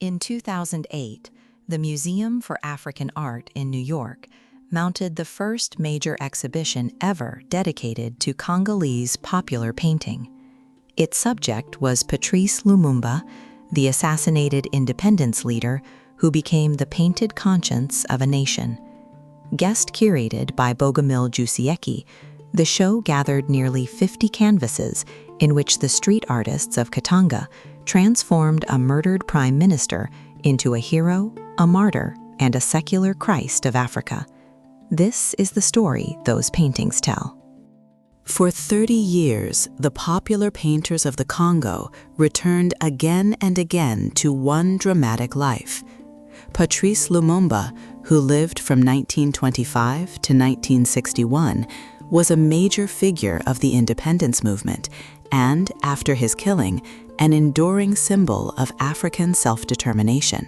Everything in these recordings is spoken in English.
In 2008, the Museum for African Art in New York mounted the first major exhibition ever dedicated to Congolese popular painting. Its subject was Patrice Lumumba, the assassinated independence leader who became the painted conscience of a nation. Guest curated by Bogomil Jusiecki, the show gathered nearly 50 canvases in which the street artists of Katanga transformed a murdered prime minister into a hero, a martyr, and a secular Christ of Africa. This is the story those paintings tell. For 30 years, the popular painters of the Congo returned again and again to one dramatic life. Patrice Lumumba, who lived from 1925 to 1961, was a major figure of the independence movement and, after his killing, an enduring symbol of African self-determination.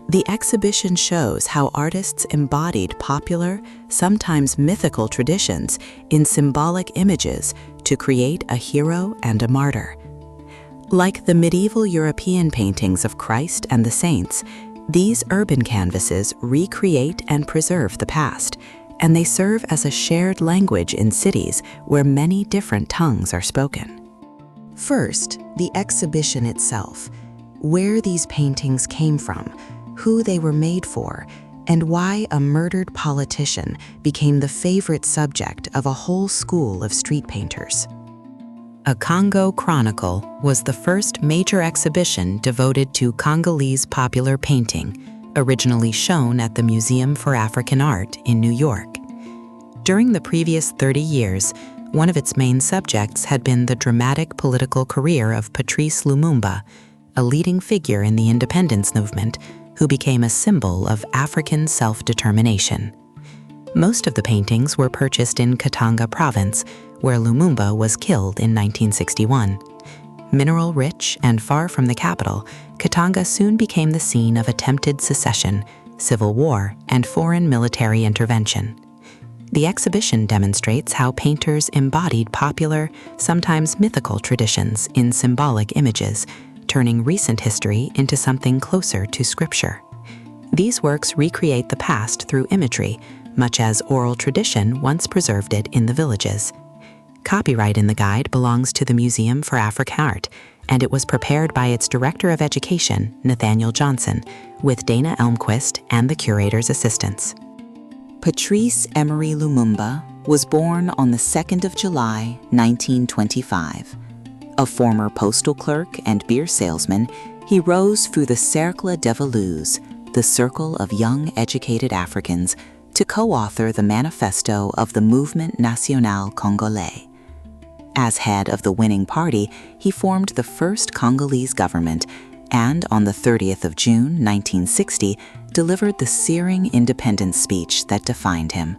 The exhibition shows how artists embodied popular, sometimes mythical traditions in symbolic images to create a hero and a martyr. Like the medieval European paintings of Christ and the saints, these urban canvases recreate and preserve the past, and they serve as a shared language in cities where many different tongues are spoken. First, the exhibition itself, where these paintings came from, who they were made for, and why a murdered politician became the favorite subject of a whole school of street painters. A Congo Chronicle was the first major exhibition devoted to Congolese popular painting, originally shown at the Museum for African Art in New York. During the previous 30 years, one of its main subjects had been the dramatic political career of Patrice Lumumba, a leading figure in the independence movement who became a symbol of African self-determination. Most of the paintings were purchased in Katanga province, where Lumumba was killed in 1961. Mineral-rich and far from the capital, Katanga soon became the scene of attempted secession, civil war, and foreign military intervention. The exhibition demonstrates how painters embodied popular, sometimes mythical traditions in symbolic images, turning recent history into something closer to scripture. These works recreate the past through imagery, much as oral tradition once preserved it in the villages. Copyright in the guide belongs to the Museum for African Art, and it was prepared by its Director of Education, Nathaniel Johnson, with Dana Elmquist and the curator's assistance. Patrice Emery Lumumba was born on the 2nd of July, 1925. A former postal clerk and beer salesman, he rose through the Cercle d'Evolues, the circle of young educated Africans, to co-author the manifesto of the Mouvement National Congolais. As head of the winning party, he formed the first Congolese government and, on the 30th of June, 1960, delivered the searing independence speech that defined him.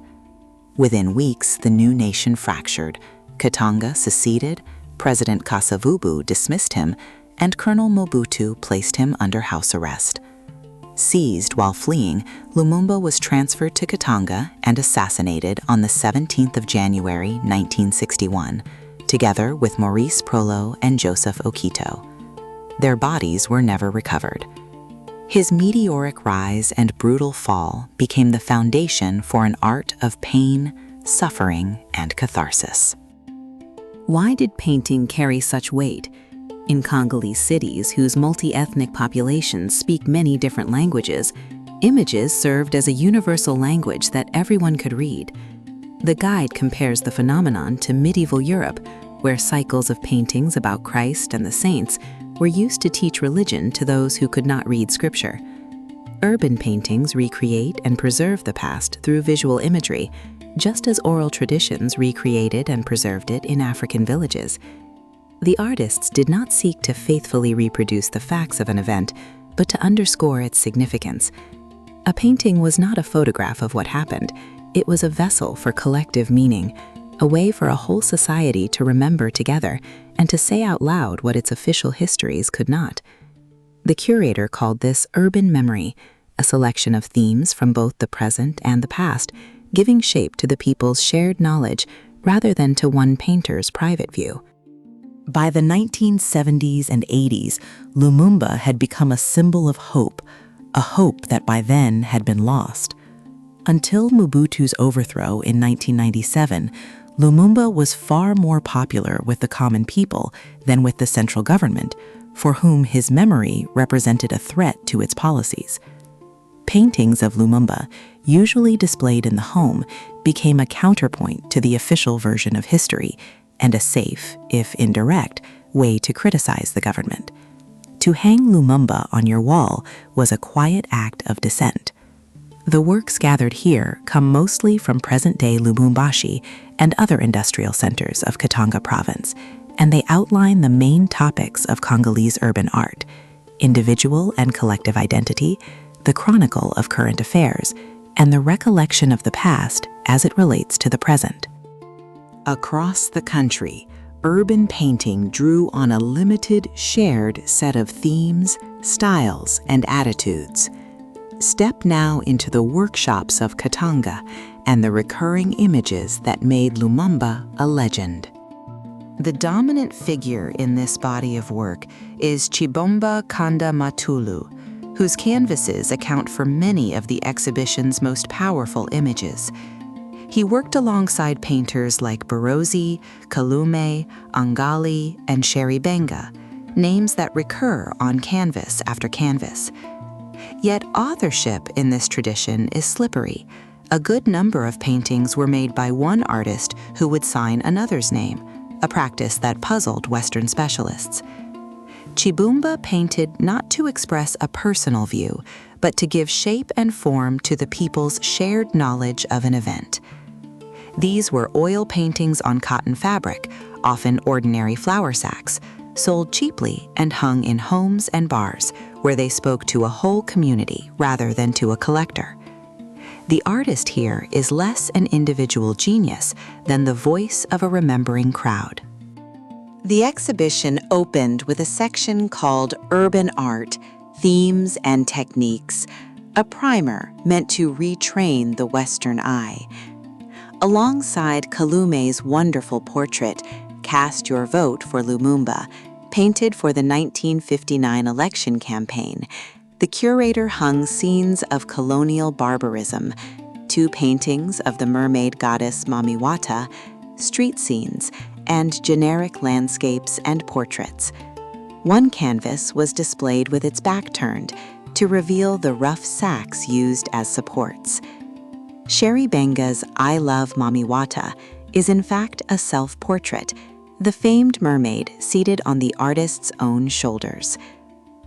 Within weeks, the new nation fractured. Katanga seceded, President Kasavubu dismissed him, and Colonel Mobutu placed him under house arrest. Seized while fleeing, Lumumba was transferred to Katanga and assassinated on the 17th of January, 1961, together with Maurice Prolo and Joseph Okito. Their bodies were never recovered. His meteoric rise and brutal fall became the foundation for an art of pain, suffering, and catharsis. Why did painting carry such weight? In Congolese cities, whose multi-ethnic populations speak many different languages, images served as a universal language that everyone could read. The guide compares the phenomenon to medieval Europe, where cycles of paintings about Christ and the saints were used to teach religion to those who could not read scripture. Urban paintings recreate and preserve the past through visual imagery, just as oral traditions recreated and preserved it in African villages. The artists did not seek to faithfully reproduce the facts of an event, but to underscore its significance. A painting was not a photograph of what happened. It was a vessel for collective meaning, a way for a whole society to remember together and to say out loud what its official histories could not. The curator called this urban memory, a selection of themes from both the present and the past, giving shape to the people's shared knowledge rather than to one painter's private view. By the 1970s and 80s, Lumumba had become a symbol of hope, a hope that by then had been lost. Until Mobutu's overthrow in 1997, Lumumba was far more popular with the common people than with the central government, for whom his memory represented a threat to its policies. Paintings of Lumumba, usually displayed in the home, became a counterpoint to the official version of history and a safe, if indirect, way to criticize the government. To hang Lumumba on your wall was a quiet act of dissent. The works gathered here come mostly from present-day Lubumbashi and other industrial centers of Katanga province, and they outline the main topics of Congolese urban art: individual and collective identity, the chronicle of current affairs, and the recollection of the past as it relates to the present. Across the country, urban painting drew on a limited, shared set of themes, styles, and attitudes. Step now into the workshops of Katanga and the recurring images that made Lumumba a legend. The dominant figure in this body of work is Tshibumba Kanda Matulu, whose canvases account for many of the exhibition's most powerful images. He worked alongside painters like Barozi, Kalume, Angali, and Sheribenga, names that recur on canvas after canvas. Yet authorship in this tradition is slippery. A good number of paintings were made by one artist who would sign another's name, a practice that puzzled Western specialists. Tshibumba painted not to express a personal view, but to give shape and form to the people's shared knowledge of an event. These were oil paintings on cotton fabric, often ordinary flour sacks, sold cheaply and hung in homes and bars, where they spoke to a whole community rather than to a collector. The artist here is less an individual genius than the voice of a remembering crowd. The exhibition opened with a section called Urban Art, Themes and Techniques, a primer meant to retrain the Western eye. Alongside Kalume's wonderful portrait, Cast Your Vote for Lumumba, painted for the 1959 election campaign, the curator hung scenes of colonial barbarism, 2 paintings of the mermaid goddess Mamiwata, street scenes, and generic landscapes and portraits. One canvas was displayed with its back turned to reveal the rough sacks used as supports. Sheribenga's I Love Mamiwata is in fact a self-portrait, the famed mermaid seated on the artist's own shoulders.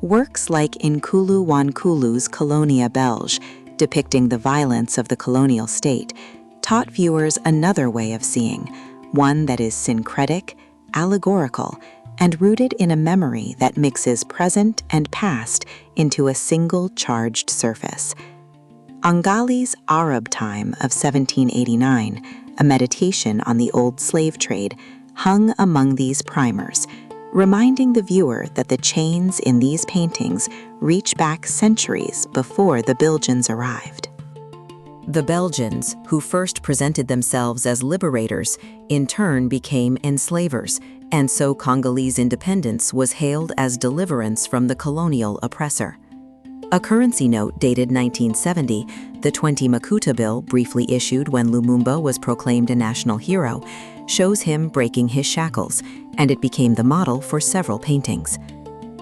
Works like Nkulu Wankulu's Colonia Belge, depicting the violence of the colonial state, taught viewers another way of seeing, one that is syncretic, allegorical, and rooted in a memory that mixes present and past into a single charged surface. Angali's Arab Time of 1789, a meditation on the old slave trade, hung among these primers, reminding the viewer that the chains in these paintings reach back centuries before the Belgians arrived. The Belgians, who first presented themselves as liberators, in turn became enslavers, and so Congolese independence was hailed as deliverance from the colonial oppressor. A currency note dated 1970, the 20 Makuta bill briefly issued when Lumumba was proclaimed a national hero, shows him breaking his shackles, and it became the model for several paintings.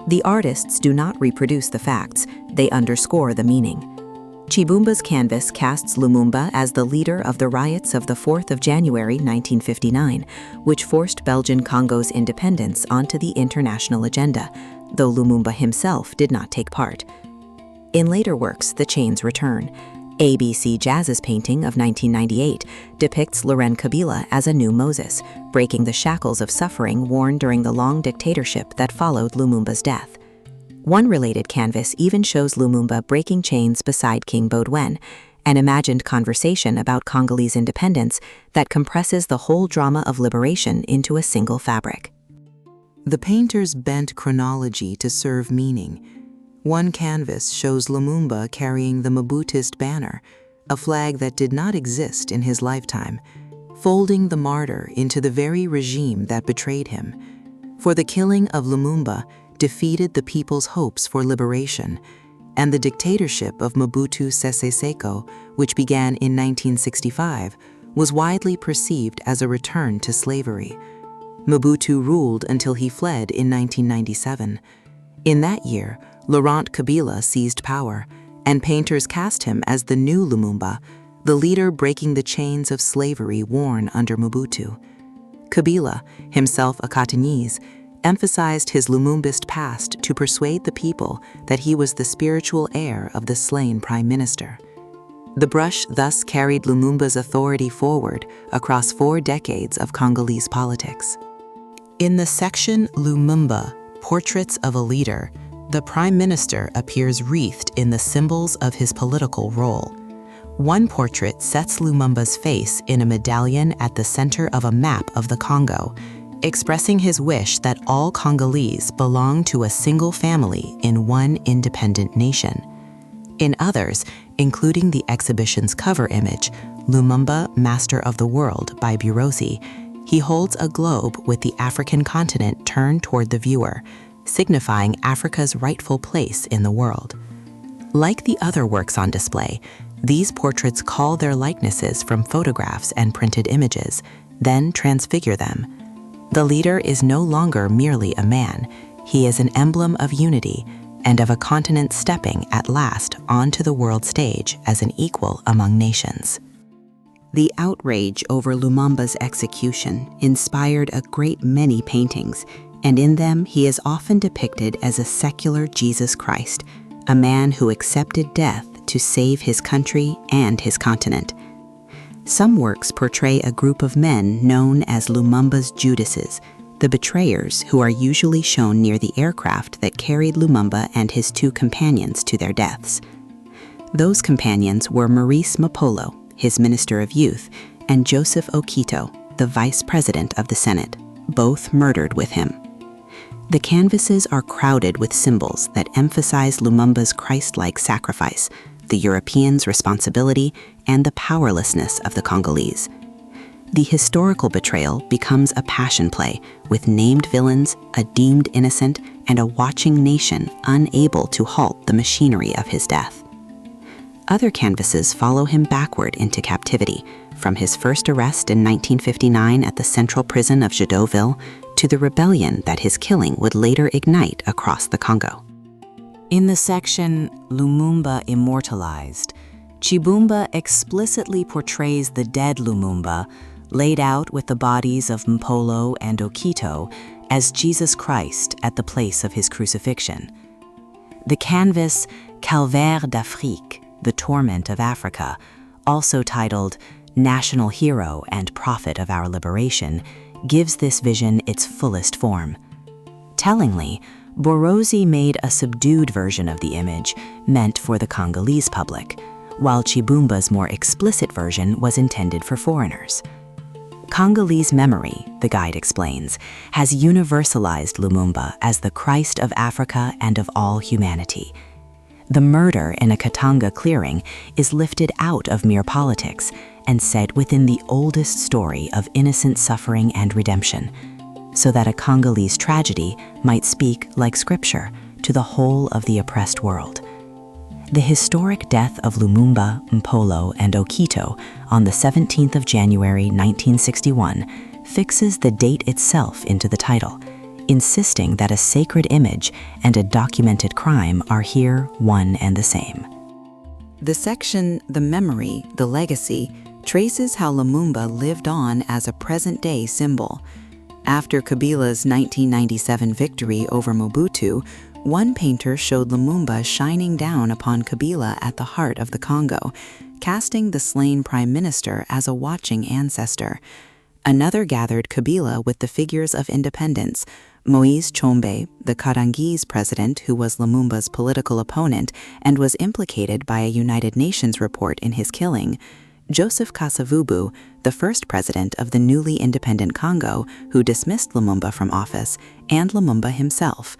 The artists do not reproduce the facts, they underscore the meaning. Tshibumba's canvas casts Lumumba as the leader of the riots of the 4th of January 1959, which forced Belgian Congo's independence onto the international agenda, though Lumumba himself did not take part. In later works, the chains return. ABC Jazz's painting of 1998 depicts Laurent Kabila as a new Moses, breaking the shackles of suffering worn during the long dictatorship that followed Lumumba's death. One related canvas even shows Lumumba breaking chains beside King Baudouin, an imagined conversation about Congolese independence that compresses the whole drama of liberation into a single fabric. The painters bent chronology to serve meaning. One canvas shows Lumumba carrying the Mobutist banner, a flag that did not exist in his lifetime, folding the martyr into the very regime that betrayed him. For the killing of Lumumba defeated the people's hopes for liberation, and the dictatorship of Mobutu Sese Seko, which began in 1965, was widely perceived as a return to slavery. Mobutu ruled until he fled in 1997. In that year, Laurent Kabila seized power, and painters cast him as the new Lumumba, the leader breaking the chains of slavery worn under Mobutu. Kabila, himself a Congolese, emphasized his Lumumbist past to persuade the people that he was the spiritual heir of the slain prime minister. The brush thus carried Lumumba's authority forward across 4 decades of Congolese politics. In the section Lumumba, Portraits of a Leader, the prime minister appears wreathed in the symbols of his political role. One portrait sets Lumumba's face in a medallion at the center of a map of the Congo, expressing his wish that all Congolese belong to a single family in one independent nation. In others, including the exhibition's cover image, Lumumba, Master of the World by Burozi, he holds a globe with the African continent turned toward the viewer, signifying Africa's rightful place in the world. Like the other works on display, these portraits call their likenesses from photographs and printed images, then transfigure them. The leader is no longer merely a man. He is an emblem of unity and of a continent stepping at last onto the world stage as an equal among nations. The outrage over Lumumba's execution inspired a great many paintings, and in them he is often depicted as a secular Jesus Christ, a man who accepted death to save his country and his continent. Some works portray a group of men known as Lumumba's Judases, the betrayers who are usually shown near the aircraft that carried Lumumba and his 2 companions to their deaths. Those companions were Maurice Mapolo, his Minister of Youth, and Joseph Okito, the Vice President of the Senate, both murdered with him. The canvases are crowded with symbols that emphasize Lumumba's Christ-like sacrifice, the Europeans' responsibility, and the powerlessness of the Congolese. The historical betrayal becomes a passion play with named villains, a deemed innocent, and a watching nation unable to halt the machinery of his death. Other canvases follow him backward into captivity, from his first arrest in 1959 at the central prison of Jadoville to the rebellion that his killing would later ignite across the Congo. In the section Lumumba Immortalized, Tshibumba explicitly portrays the dead Lumumba, laid out with the bodies of Mpolo and Okito, as Jesus Christ at the place of his crucifixion. The canvas Calvaire d'Afrique, the Torment of Africa, also titled National Hero and Prophet of Our Liberation, gives this vision its fullest form. Tellingly, Burozi made a subdued version of the image meant for the Congolese public, while Tshibumba's more explicit version was intended for foreigners. Congolese memory, the guide explains, has universalized Lumumba as the Christ of Africa and of all humanity. The murder in a Katanga clearing is lifted out of mere politics and set within the oldest story of innocent suffering and redemption, so that a Congolese tragedy might speak like scripture to the whole of the oppressed world. The historic death of Lumumba, Mpolo, and Okito on the 17th of January 1961 fixes the date itself into the title, insisting that a sacred image and a documented crime are here one and the same. The section The Memory, the Legacy traces how Lumumba lived on as a present-day symbol. After Kabila's 1997 victory over Mobutu, one painter showed Lumumba shining down upon Kabila at the heart of the Congo, casting the slain prime minister as a watching ancestor. Another gathered Kabila with the figures of independence, Moise Tshombe, the Congolese president who was Lumumba's political opponent and was implicated by a United Nations report in his killing, Joseph Kasavubu, the first president of the newly independent Congo who dismissed Lumumba from office, and Lumumba himself.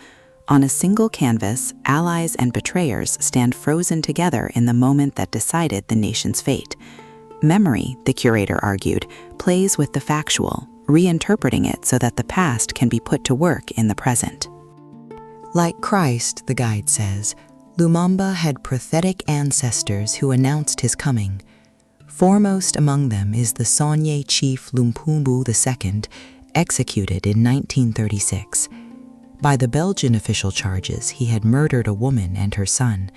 On a single canvas, allies and betrayers stand frozen together in the moment that decided the nation's fate. Memory, the curator argued, plays with the factual, reinterpreting it so that the past can be put to work in the present. Like Christ, the guide says, Lumumba had prophetic ancestors who announced his coming. Foremost among them is the Sonye chief Lumpumbu II, executed in 1936. By the Belgian official charges, he had murdered a woman and her son,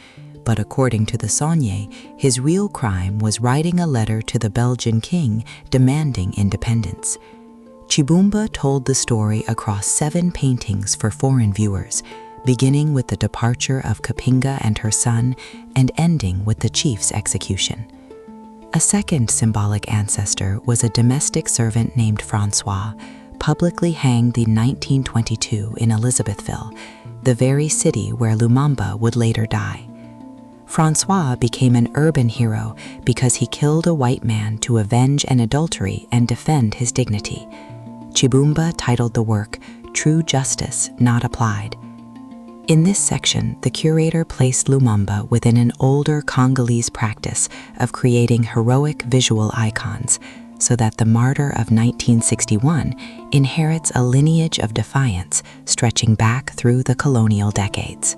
but according to the Sonye, his real crime was writing a letter to the Belgian king demanding independence. Tshibumba told the story across 7 paintings for foreign viewers, beginning with the departure of Kapinga and her son and ending with the chief's execution. A second symbolic ancestor was a domestic servant named Francois, publicly hanged in 1922 in Elizabethville, the very city where Lumumba would later die. Francois became an urban hero because he killed a white man to avenge an adultery and defend his dignity. Tshibumba titled the work, "True Justice Not Applied." In this section, the curator placed Lumumba within an older Congolese practice of creating heroic visual icons, so that the martyr of 1961 inherits a lineage of defiance stretching back through the colonial decades.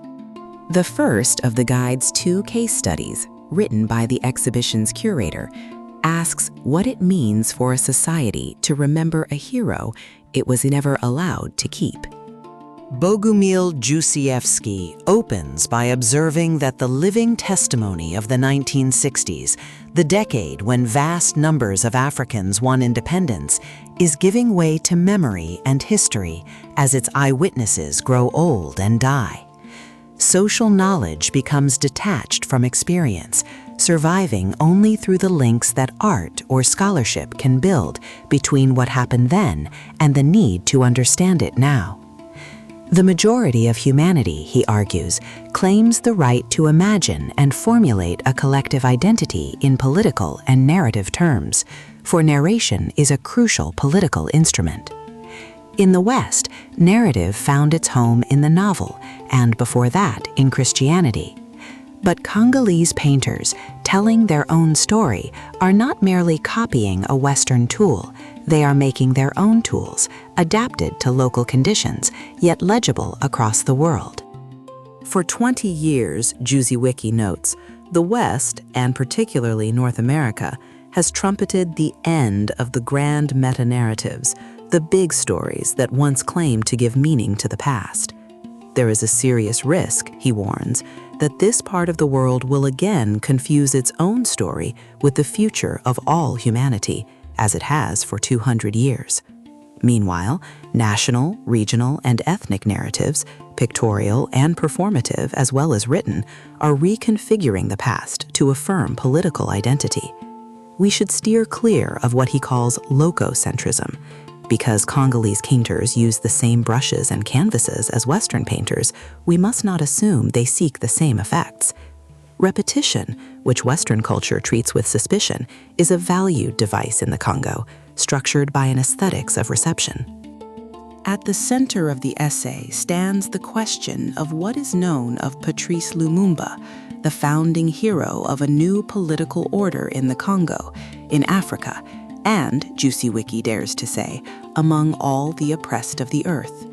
The first of the guide's 2 case studies, written by the exhibition's curator, asks what it means for a society to remember a hero it was never allowed to keep. Bogumil Jusiewski opens by observing that the living testimony of the 1960s, the decade when vast numbers of Africans won independence, is giving way to memory and history as its eyewitnesses grow old and die. Social knowledge becomes detached from experience, surviving only through the links that art or scholarship can build between what happened then and the need to understand it now. The majority of humanity, he argues, claims the right to imagine and formulate a collective identity in political and narrative terms, for narration is a crucial political instrument. In the West, narrative found its home in the novel, and before that, in Christianity. But Congolese painters, telling their own story, are not merely copying a Western tool. They are making their own tools, adapted to local conditions, yet legible across the world. For 20 years, Jusiewicki notes, the West, and particularly North America, has trumpeted the end of the grand meta-narratives, the big stories that once claimed to give meaning to the past. There is a serious risk, he warns, that this part of the world will again confuse its own story with the future of all humanity, as it has for 200 years. Meanwhile, national, regional, and ethnic narratives, pictorial and performative as well as written, are reconfiguring the past to affirm political identity. We should steer clear of what he calls lococentrism. Because Congolese painters use the same brushes and canvases as Western painters, we must not assume they seek the same effects. Repetition, which Western culture treats with suspicion, is a valued device in the Congo, structured by an aesthetics of reception. At the center of the essay stands the question of what is known of Patrice Lumumba, the founding hero of a new political order in the Congo, in Africa, and, Jusiewicki dares to say, among all the oppressed of the earth.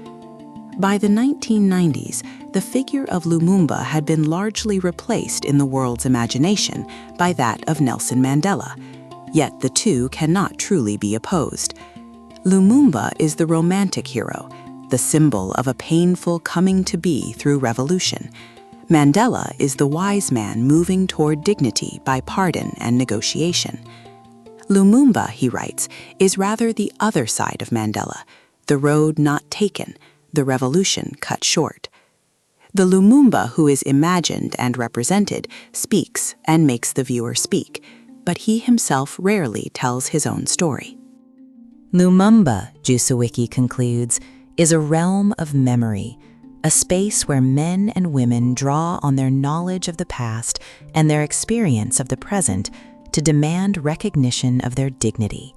By the 1990s, the figure of Lumumba had been largely replaced in the world's imagination by that of Nelson Mandela, yet the two cannot truly be opposed. Lumumba is the romantic hero, the symbol of a painful coming to be through revolution. Mandela is the wise man moving toward dignity by pardon and negotiation. Lumumba, he writes, is rather the other side of Mandela, the road not taken, the revolution cut short. The Lumumba who is imagined and represented speaks and makes the viewer speak, but he himself rarely tells his own story. Lumumba, Jusiewicki concludes, is a realm of memory, a space where men and women draw on their knowledge of the past and their experience of the present to demand recognition of their dignity.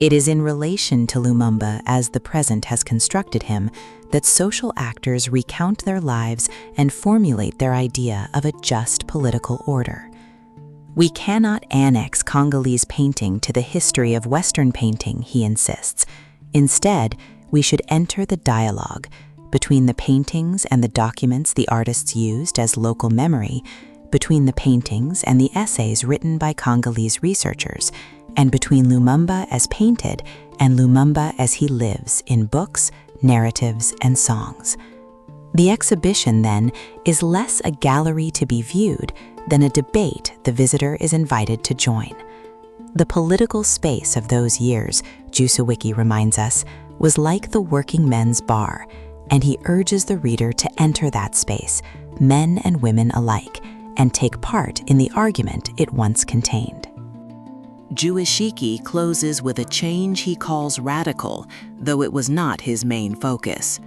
It is in relation to Lumumba as the present has constructed him that social actors recount their lives and formulate their idea of a just political order. We cannot annex Congolese painting to the history of Western painting, he insists. Instead, we should enter the dialogue between the paintings and the documents the artists used as local memory, between the paintings and the essays written by Congolese researchers, and between Lumumba as painted and Lumumba as he lives in books, narratives, and songs. The exhibition, then, is less a gallery to be viewed than a debate the visitor is invited to join. The political space of those years, Jusewicki reminds us, was like the working men's bar, and he urges the reader to enter that space, men and women alike, and take part in the argument it once contained. Jusewicki closes with a change he calls radical, though it was not his main focus.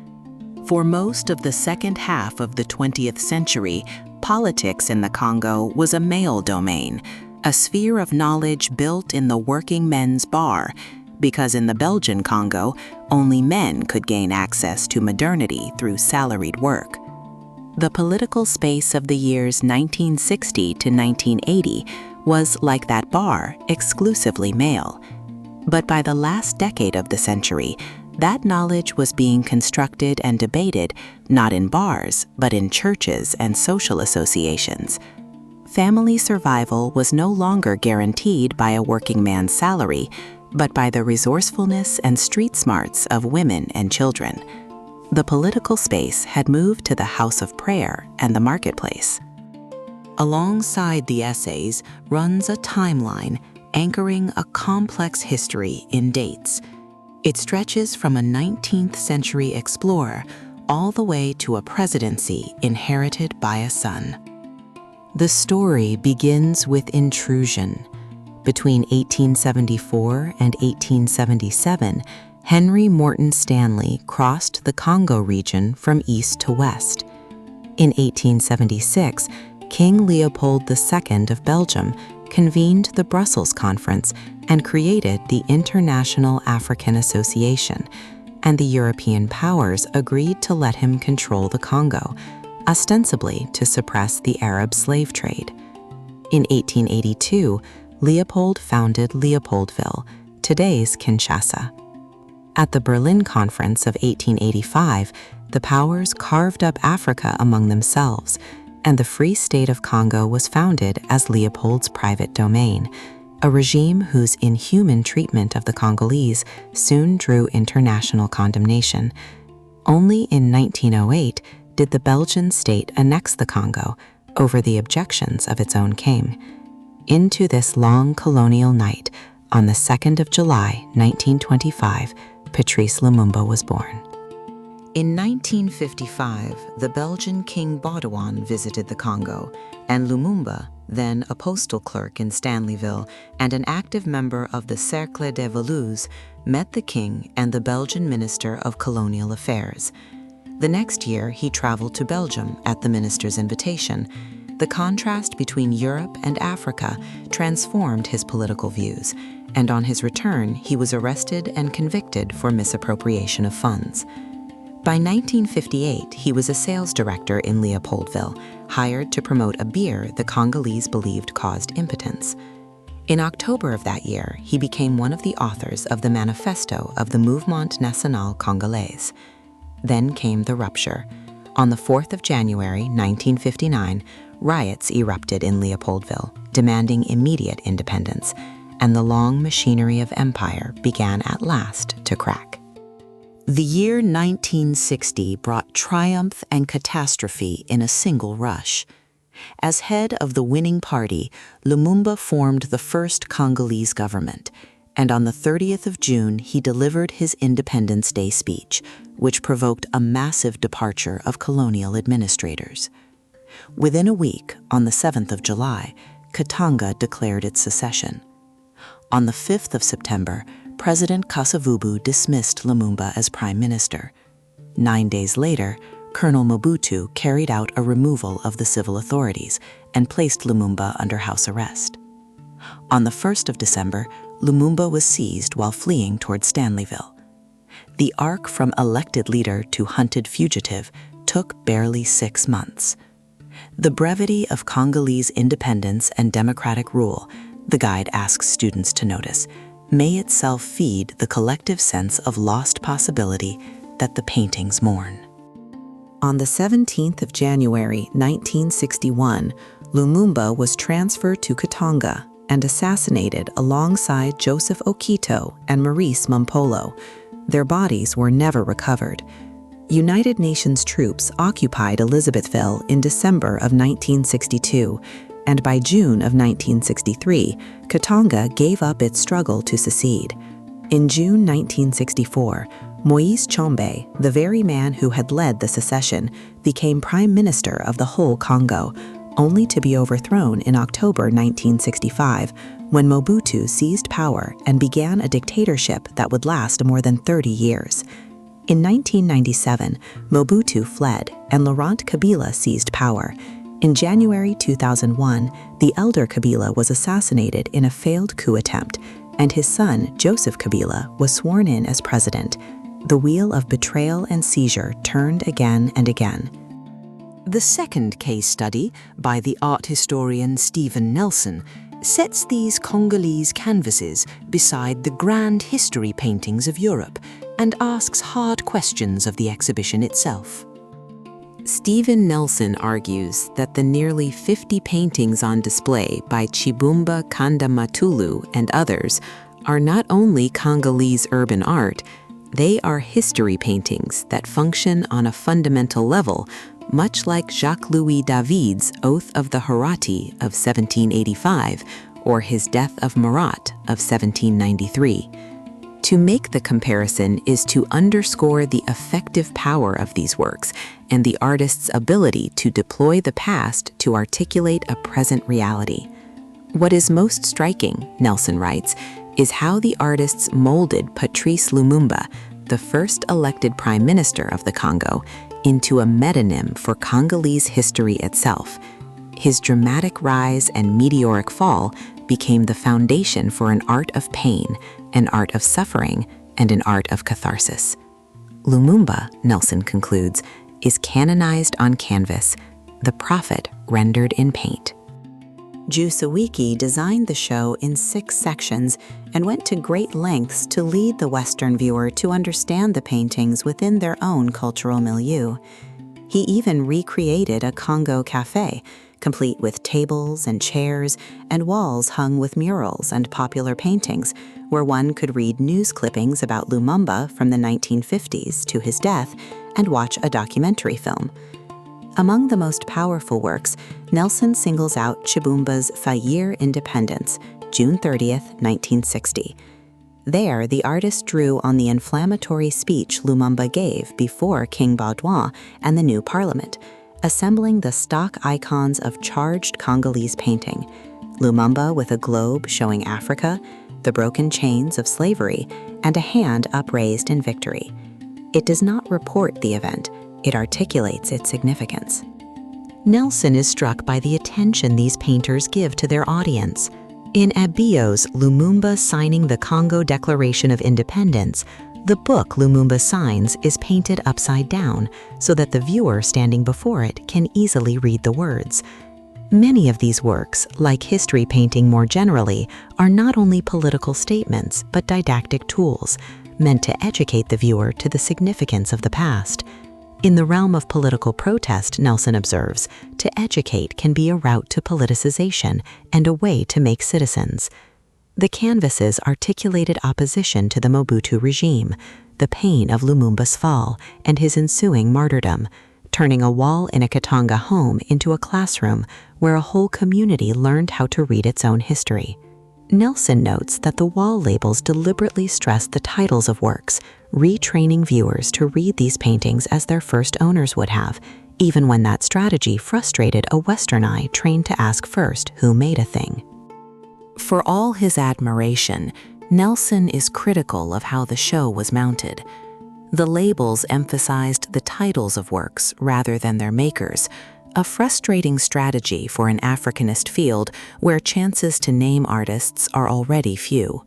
For most of the second half of the 20th century, politics in the Congo was a male domain, a sphere of knowledge built in the working men's bar, because in the Belgian Congo, only men could gain access to modernity through salaried work. The political space of the years 1960 to 1980 was, like that bar, exclusively male. But by the last decade of the century, that knowledge was being constructed and debated not in bars, but in churches and social associations. Family survival was no longer guaranteed by a working man's salary, but by the resourcefulness and street smarts of women and children. The political space had moved to the house of prayer and the marketplace. Alongside the essays runs a timeline anchoring a complex history in dates. It stretches from a 19th century explorer all the way to a presidency inherited by a son. The story begins with intrusion. Between 1874 and 1877, Henry Morton Stanley crossed the Congo region from east to west. In 1876, King Leopold II of Belgium convened the Brussels Conference and created the International African Association, and the European powers agreed to let him control the Congo, ostensibly to suppress the Arab slave trade. In 1882, Leopold founded Leopoldville, today's Kinshasa. At the Berlin Conference of 1885, the powers carved up Africa among themselves, and the Free State of Congo was founded as Leopold's private domain, a regime whose inhuman treatment of the Congolese soon drew international condemnation. Only in 1908 did the Belgian state annex the Congo over the objections of its own king. Into this long colonial night, on the 2nd of July, 1925, Patrice Lumumba was born. In 1955, the Belgian King Baudouin visited the Congo, and Lumumba, then a postal clerk in Stanleyville and an active member of the Cercle des Vaulois, met the king and the Belgian Minister of Colonial Affairs. The next year, he traveled to Belgium at the minister's invitation. The contrast between Europe and Africa transformed his political views, and on his return, he was arrested and convicted for misappropriation of funds. By 1958, he was a sales director in Leopoldville, hired to promote a beer the Congolese believed caused impotence. In October of that year, he became one of the authors of the manifesto of the Mouvement National Congolese. Then came the rupture. On the 4th of January, 1959, riots erupted in Leopoldville, demanding immediate independence, and the long machinery of empire began at last to crack. The year 1960 brought triumph and catastrophe in a single rush. As head of the winning party, Lumumba formed the first Congolese government, and on the 30th of June he delivered his Independence Day speech, which provoked a massive departure of colonial administrators. Within a week, on the 7th of July, Katanga declared its secession. On the 5th of September, President Kasavubu dismissed Lumumba as prime minister. 9 days later, Colonel Mobutu carried out a removal of the civil authorities and placed Lumumba under house arrest. On the 1st of December, Lumumba was seized while fleeing toward Stanleyville. The arc from elected leader to hunted fugitive took barely 6 months. The brevity of Congolese independence and democratic rule, the guide asks students to notice, may itself feed the collective sense of lost possibility that the paintings mourn. On the 17th of January 1961, Lumumba was transferred to Katanga and assassinated alongside Joseph Okito and Maurice Mumpolo. Their bodies were never recovered. United Nations troops occupied Elizabethville in December of 1962, and by June of 1963, Katanga gave up its struggle to secede. In June 1964, Moise Tshombe, the very man who had led the secession, became Prime Minister of the whole Congo, only to be overthrown in October 1965, when Mobutu seized power and began a dictatorship that would last more than 30 years. In 1997, Mobutu fled and Laurent Kabila seized power. In January 2001, the elder Kabila was assassinated in a failed coup attempt, and his son, Joseph Kabila, was sworn in as president. The wheel of betrayal and seizure turned again and again. The second case study, by the art historian Stephen Nelson, sets these Congolese canvases beside the grand history paintings of Europe and asks hard questions of the exhibition itself. Stephen Nelson argues that the nearly 50 paintings on display by Tshibumba, Kanda Matulu, and others are not only Congolese urban art, they are history paintings that function on a fundamental level, much like Jacques-Louis David's Oath of the Harati of 1785 or his Death of Marat of 1793. To make the comparison is to underscore the effective power of these works and the artist's ability to deploy the past to articulate a present reality. What is most striking, Nelson writes, is how the artists molded Patrice Lumumba, the first elected prime minister of the Congo, into a metonym for Congolese history itself. His dramatic rise and meteoric fall became the foundation for an art of pain, an art of suffering, and an art of catharsis. Lumumba, Nelson concludes, is canonized on canvas, the prophet rendered in paint. Jusawiki designed the show in 6 sections and went to great lengths to lead the Western viewer to understand the paintings within their own cultural milieu. He even recreated a Congo cafe, complete with tables and chairs and walls hung with murals and popular paintings, where one could read news clippings about Lumumba from the 1950s to his death and watch a documentary film. Among the most powerful works, Nelson singles out Tshibumba's Faillir Independence, June 30th, 1960. There, the artist drew on the inflammatory speech Lumumba gave before King Baudouin and the new parliament, assembling the stock icons of charged Congolese painting: Lumumba with a globe showing Africa, the broken chains of slavery, and a hand upraised in victory. It does not report the event, it articulates its significance. Nelson is struck by the attention these painters give to their audience. In Abiyo's Lumumba Signing the Congo Declaration of Independence, the book Lumumba signs is painted upside down so that the viewer standing before it can easily read the words. Many of these works, like history painting more generally, are not only political statements but didactic tools, meant to educate the viewer to the significance of the past. In the realm of political protest, Nelson observes, to educate can be a route to politicization and a way to make citizens. The canvases articulated opposition to the Mobutu regime, the pain of Lumumba's fall, and his ensuing martyrdom, turning a wall in a Katanga home into a classroom where a whole community learned how to read its own history. Nelson notes that the wall labels deliberately stress the titles of works, retraining viewers to read these paintings as their first owners would have, even when that strategy frustrated a Western eye trained to ask first who made a thing. For all his admiration, Nelson is critical of how the show was mounted. The labels emphasized the titles of works rather than their makers, a frustrating strategy for an Africanist field where chances to name artists are already few.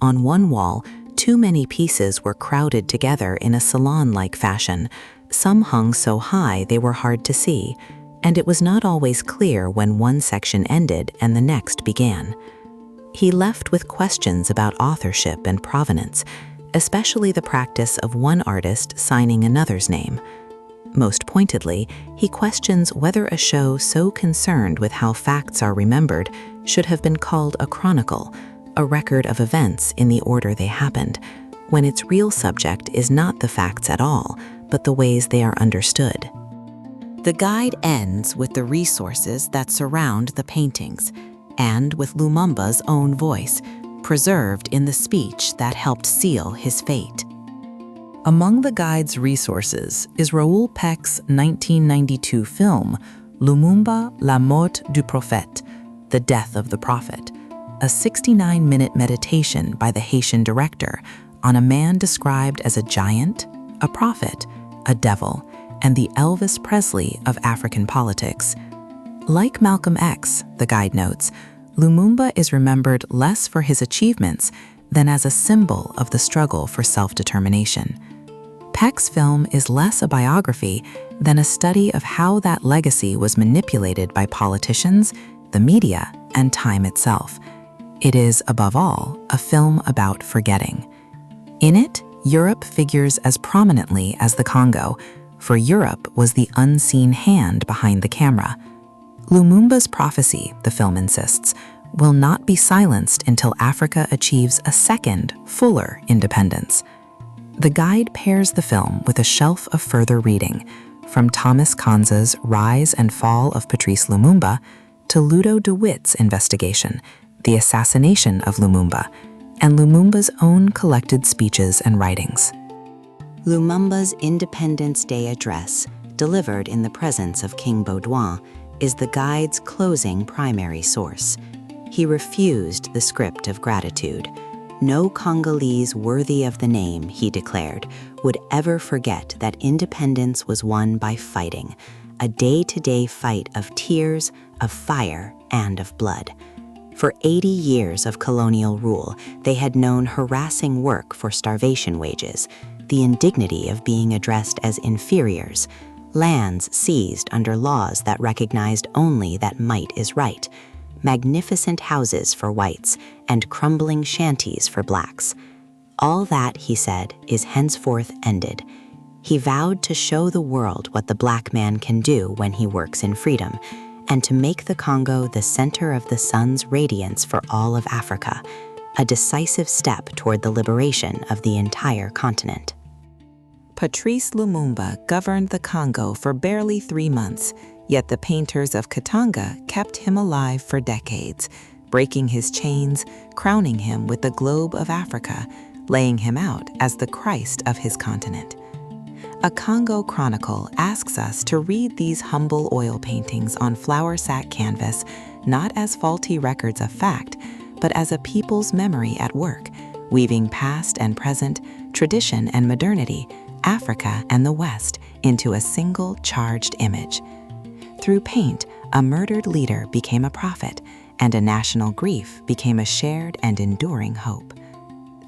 On one wall, too many pieces were crowded together in a salon-like fashion. Some hung so high they were hard to see, and it was not always clear when one section ended and the next began. He left with questions about authorship and provenance, especially the practice of one artist signing another's name. Most pointedly, he questions whether a show so concerned with how facts are remembered should have been called a chronicle, a record of events in the order they happened, when its real subject is not the facts at all, but the ways they are understood. The guide ends with the resources that surround the paintings, and with Lumumba's own voice, preserved in the speech that helped seal his fate. Among the guide's resources is Raoul Peck's 1992 film, Lumumba, La Mort du Prophète, The Death of the Prophet, a 69-minute meditation by the Haitian director on a man described as a giant, a prophet, a devil, and the Elvis Presley of African politics. Like Malcolm X, the guide notes, Lumumba is remembered less for his achievements than as a symbol of the struggle for self-determination. Peck's film is less a biography than a study of how that legacy was manipulated by politicians, the media, and time itself. It is, above all, a film about forgetting. In it, Europe figures as prominently as the Congo, for Europe was the unseen hand behind the camera. Lumumba's prophecy, the film insists, will not be silenced until Africa achieves a second, fuller independence. The guide pairs the film with a shelf of further reading, from Thomas Kanza's Rise and Fall of Patrice Lumumba to Ludo de Witt's investigation, The Assassination of Lumumba, and Lumumba's own collected speeches and writings. Lumumba's Independence Day address, delivered in the presence of King Baudouin, is the guide's closing primary source. He refused the script of gratitude. No Congolese worthy of the name, he declared, would ever forget that independence was won by fighting, a day-to-day fight of tears, of fire, and of blood. For 80 years of colonial rule, they had known harassing work for starvation wages, the indignity of being addressed as inferiors, lands seized under laws that recognized only that might is right, magnificent houses for whites, and crumbling shanties for blacks. All that, he said, is henceforth ended. He vowed to show the world what the black man can do when he works in freedom, and to make the Congo the center of the sun's radiance for all of Africa, a decisive step toward the liberation of the entire continent. Patrice Lumumba governed the Congo for barely 3 months, yet the painters of Katanga kept him alive for decades, breaking his chains, crowning him with the globe of Africa, laying him out as the Christ of his continent. A Congo Chronicle asks us to read these humble oil paintings on flour sack canvas not as faulty records of fact, but as a people's memory at work, weaving past and present, tradition and modernity, Africa and the West into a single charged image. Through paint, a murdered leader became a prophet, and a national grief became a shared and enduring hope.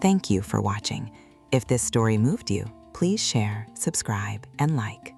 Thank you for watching. If this story moved you, please share, subscribe, and like.